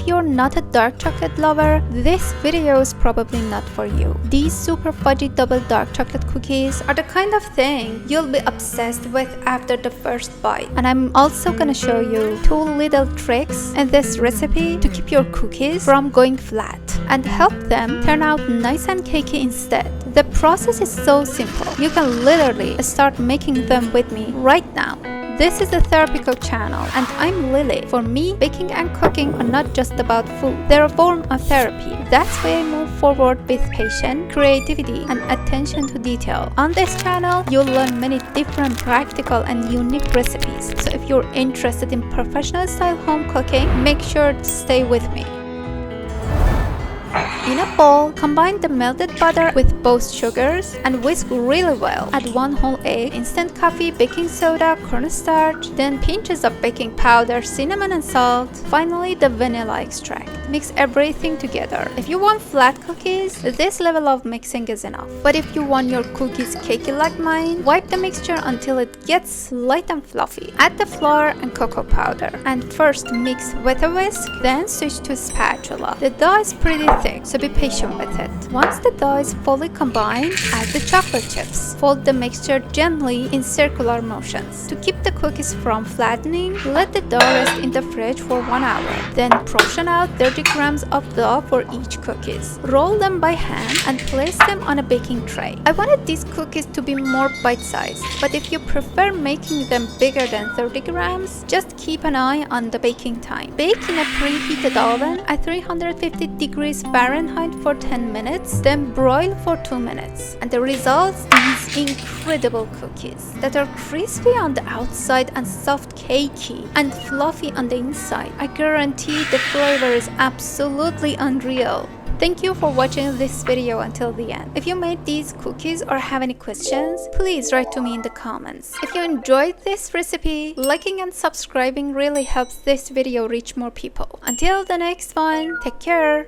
if you're not a dark chocolate lover, this video is probably not for you. These super fudgy double dark chocolate cookies are the kind of thing you'll be obsessed with after the first bite. And I'm also gonna show you 2 little tricks in this recipe to keep your cookies from going flat and help them turn out nice and cakey instead. The process is so simple. You can literally start making them with me right now. This is a therapical channel and I'm Lily. For me, baking and cooking are not just about food. They're a form of therapy. That's why I move forward with patience, creativity, and attention to detail. On this channel, you'll learn many different practical and unique recipes. So if you're interested in professional style home cooking, make sure to stay with me. In a bowl, combine the melted butter with both sugars and whisk really well. Add 1 whole egg, instant coffee, baking soda, cornstarch, then pinches of baking powder, cinnamon and salt. Finally, the vanilla extract. Mix everything together. If you want flat cookies, this level of mixing is enough. But if you want your cookies cakey like mine, wipe the mixture until it gets light and fluffy. Add the flour and cocoa powder. And first mix with a whisk, then switch to a spatula. The dough is pretty thick, so be patient with it. Once the dough is fully combined, add the chocolate chips. Fold the mixture gently in circular motions. To keep the cookies from flattening, let the dough rest in the fridge for 1 hour. Then portion out 30 grams of dough for each cookies. Roll them by hand and place them on a baking tray. I wanted these cookies to be more bite-sized, but if you prefer making them bigger than 30 grams, just keep an eye on the baking time. Bake in a preheated oven at 350 degrees Fahrenheit for 10 minutes, then broil for 2 minutes. And the result is incredible cookies that are crispy on the outside and soft cakey and fluffy on the inside. I guarantee the flavor is absolutely unreal. Thank you for watching this video until the end. If you made these cookies or have any questions, please write to me in the comments. If you enjoyed this recipe, liking and subscribing really helps this video reach more people. Until the next one, take care!